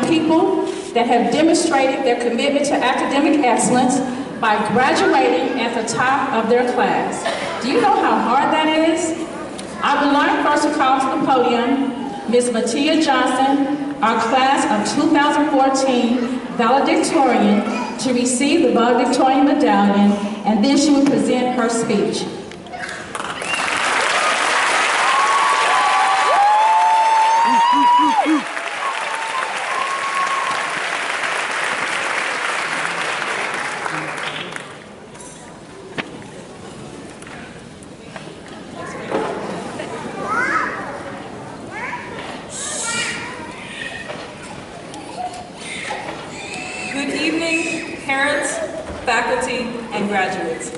people that have demonstrated their commitment to academic excellence by graduating at the top of their class. Do you know how hard that is? I would like first to call to the podium Ms. Mattea Johnson, our class of 2014 valedictorian, to receive the valedictorian medallion, and then she will present her speech. Faculty, and graduates.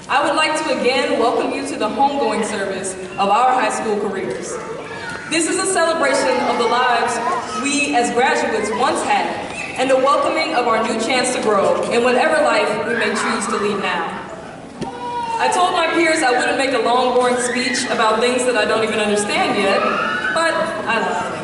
I would like to again welcome you to the homegoing service of our high school careers. This is a celebration of the lives we as graduates once had and a welcoming of our new chance to grow in whatever life we may choose to lead now. I told my peers I wouldn't make a long, boring speech about things that I don't even understand yet, but I lied.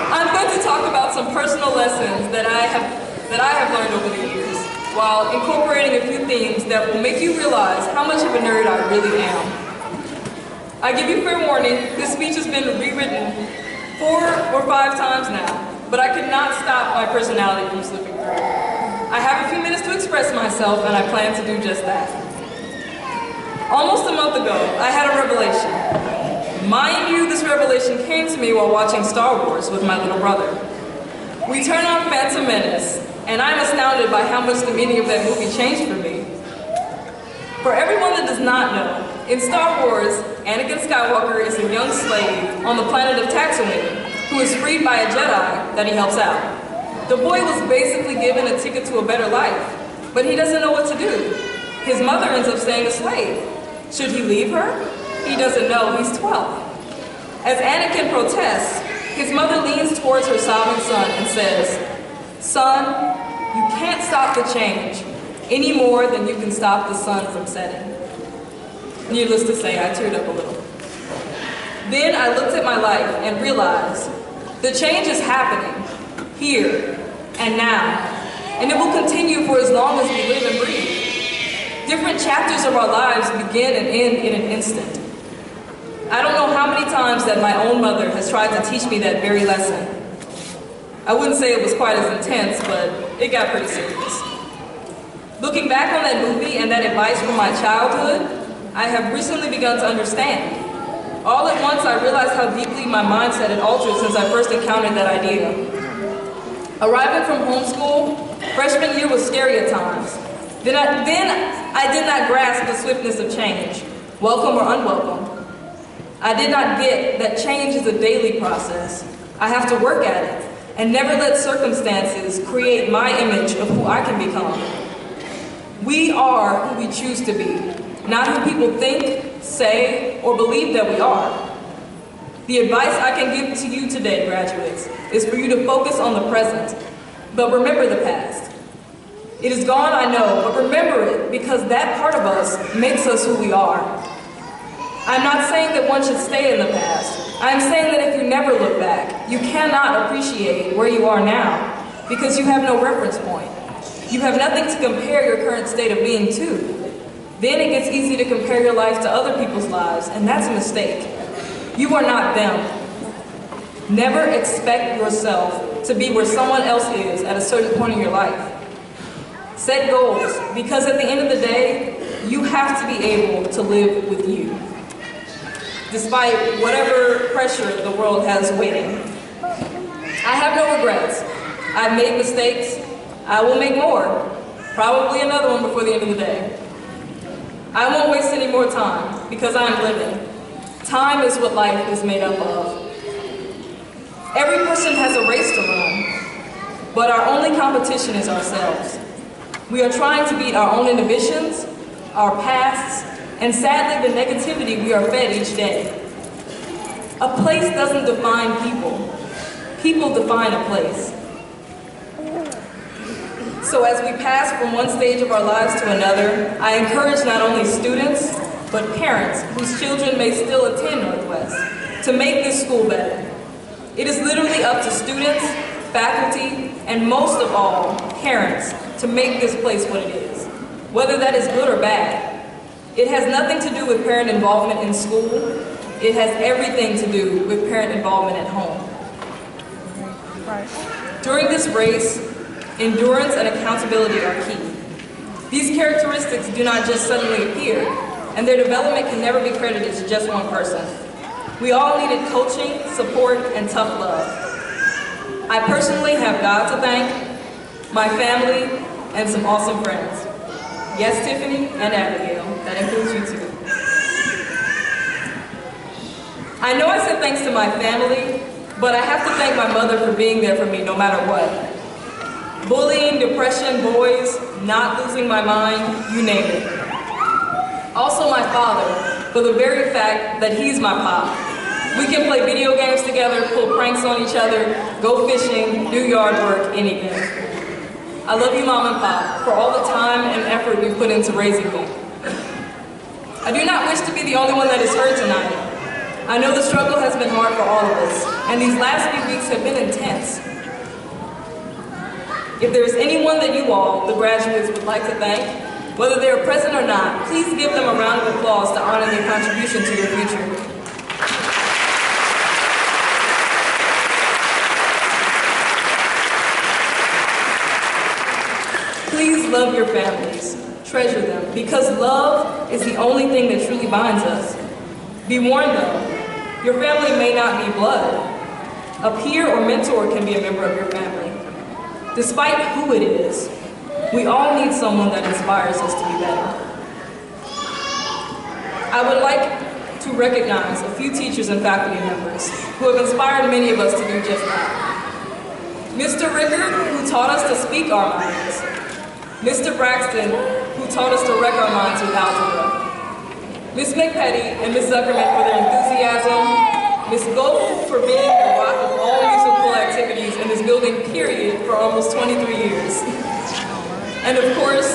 I'm going to talk about some personal lessons that I have learned over the years, while incorporating a few themes that will make you realize how much of a nerd I really am. I give you fair warning, this speech has been rewritten 4 or 5 times now, but I could not stop my personality from slipping through. I have a few minutes to express myself, and I plan to do just that. Almost a month ago, I had a revelation. Mind you, this revelation came to me while watching Star Wars with my little brother. We turn on Phantom Menace, and I'm astounded by how much the meaning of that movie changed for me. For everyone that does not know, in Star Wars, Anakin Skywalker is a young slave on the planet of Tatooine who is freed by a Jedi that he helps out. The boy was basically given a ticket to a better life, but he doesn't know what to do. His mother ends up staying a slave. Should he leave her? He doesn't know, he's 12. As Anakin protests, his mother leans towards her sobbing son and says, "Son, you can't stop the change any more than you can stop the sun from setting." Needless to say, I teared up a little. Then I looked at my life and realized the change is happening here and now, and it will continue for as long as we live and breathe. Different chapters of our lives begin and end in an instant. I don't know how many times that my own mother has tried to teach me that very lesson. I wouldn't say it was quite as intense, but it got pretty serious. Looking back on that movie and that advice from my childhood, I have recently begun to understand. All at once, I realized how deeply my mindset had altered since I first encountered that idea. Arriving from homeschool, freshman year was scary at times. Then I did not grasp the swiftness of change, welcome or unwelcome. I did not get that change is a daily process. I have to work at it and never let circumstances create my image of who I can become. We are who we choose to be, not who people think, say, or believe that we are. The advice I can give to you today, graduates, is for you to focus on the present, but remember the past. It is gone, I know, but remember it because that part of us makes us who we are. I'm not saying that one should stay in the past. I'm saying that if you never look back, you cannot appreciate where you are now because you have no reference point. You have nothing to compare your current state of being to. Then it gets easy to compare your life to other people's lives, and that's a mistake. You are not them. Never expect yourself to be where someone else is at a certain point in your life. Set goals, because at the end of the day, you have to be able to live with you, despite whatever pressure the world has waiting. I have no regrets. I've made mistakes. I will make more. Probably another one before the end of the day. I won't waste any more time because I am living. Time is what life is made up of. Every person has a race to run, but our only competition is ourselves. We are trying to beat our own inhibitions, our pasts, and sadly the negativity we are fed each day. A place doesn't define people. People define a place. So as we pass from one stage of our lives to another, I encourage not only students, but parents whose children may still attend Northwest to make this school better. It is literally up to students, faculty, and most of all, parents, to make this place what it is, whether that is good or bad. It has nothing to do with parent involvement in school. It has everything to do with parent involvement at home. During this race, endurance and accountability are key. These characteristics do not just suddenly appear, and their development can never be credited to just one person. We all needed coaching, support, and tough love. I personally have God to thank, my family, and some awesome friends. Yes, Tiffany and Abigail, that includes you too. I know I said thanks to my family, but I have to thank my mother for being there for me no matter what. Bullying, depression, boys, not losing my mind, you name it. Also my father, for the very fact that he's my pop. We can play video games together, pull pranks on each other, go fishing, do yard work, anything. I love you, Mom and Pop, for all the time and effort you put into raising me. I do not wish to be the only one that is hurt tonight. I know the struggle has been hard for all of us, and these last few weeks have been intense. If there is anyone that you all, the graduates, would like to thank, whether they are present or not, please give them a round of applause to honor their contribution to your future. Please love your families, treasure them, because love is the only thing that truly binds us. Be warned though, your family may not be blood. A peer or mentor can be a member of your family. Despite who it is, we all need someone that inspires us to be better. I would like to recognize a few teachers and faculty members who have inspired many of us to do just that. Mr. Rickard, who taught us to speak our minds. Mr. Braxton, who taught us to wreck our minds with algebra. Ms. McPetty and Ms. Zuckerman for their enthusiasm. Ms. Goff for being the rock of all musical activities in this building, period, for almost 23 years. And of course,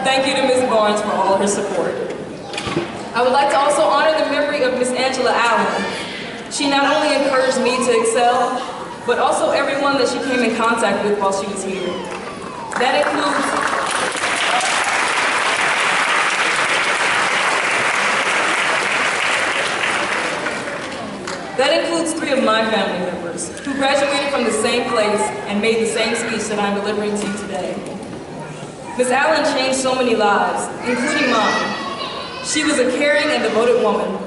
thank you to Ms. Barnes for all her support. I would like to also honor the memory of Ms. Angela Allen. She not only encouraged me to excel, but also everyone that she came in contact with while she was here. That includes 3 of my family members who graduated from the same place and made the same speech that I'm delivering to you today. Ms. Allen changed so many lives, including mine. She was a caring and devoted woman.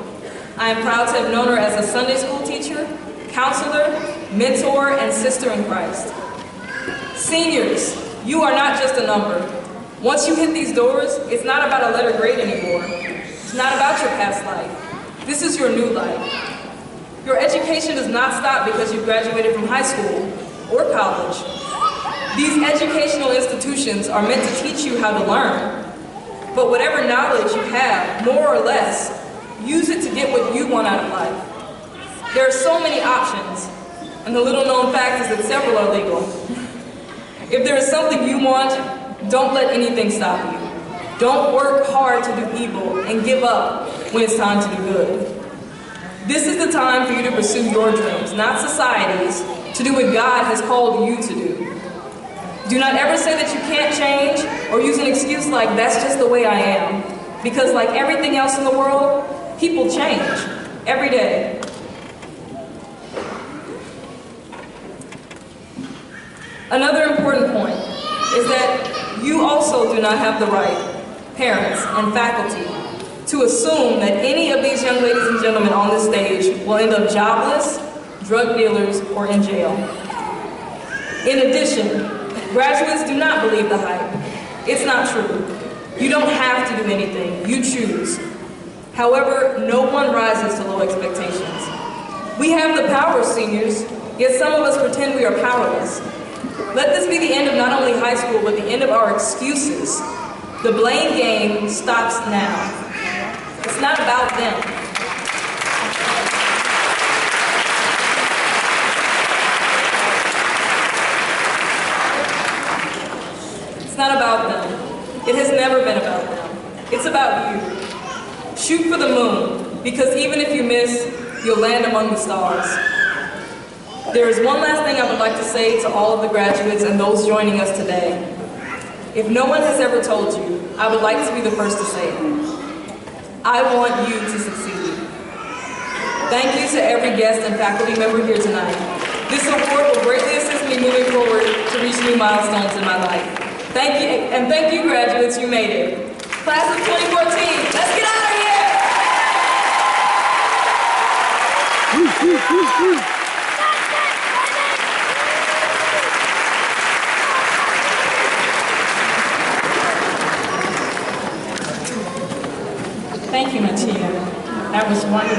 I am proud to have known her as a Sunday school teacher, counselor, mentor, and sister in Christ. Seniors, you are not just a number. Once you hit these doors, it's not about a letter grade anymore. It's not about your past life. This is your new life. Your education does not stop because you graduated from high school or college. These educational institutions are meant to teach you how to learn. But whatever knowledge you have, more or less, use it to get what you want out of life. There are so many options, and the little known fact is that several are legal. If there is something you want, don't let anything stop you. Don't work hard to do evil and give up when it's time to do good. This is the time for you to pursue your dreams, not society's, to do what God has called you to do. Do not ever say that you can't change or use an excuse like, that's just the way I am. Because like everything else in the world, people change every day. Another important point is that you also do not have the right, parents and faculty, to assume that any of these young ladies and gentlemen on this stage will end up jobless, drug dealers, or in jail. In addition, graduates do not believe the hype. It's not true. You don't have to do anything. You choose. However, no one rises to low expectations. We have the power, seniors, yet some of us pretend we are powerless. Let this be the end of not only high school, but the end of our excuses. The blame game stops now. It's not about them. It's not about them. It has never been about them. It's about you. Shoot for the moon, because even if you miss, you'll land among the stars. There is one last thing I would like to say to all of the graduates and those joining us today. If no one has ever told you, I would like to be the first to say it. I want you to succeed. Thank you to every guest and faculty member here tonight. This award will greatly assist me moving forward to reach new milestones in my life. Thank you, and thank you, graduates, you made it. Class of 2014, let's get out of here! Thank you, Mattea. That was wonderful.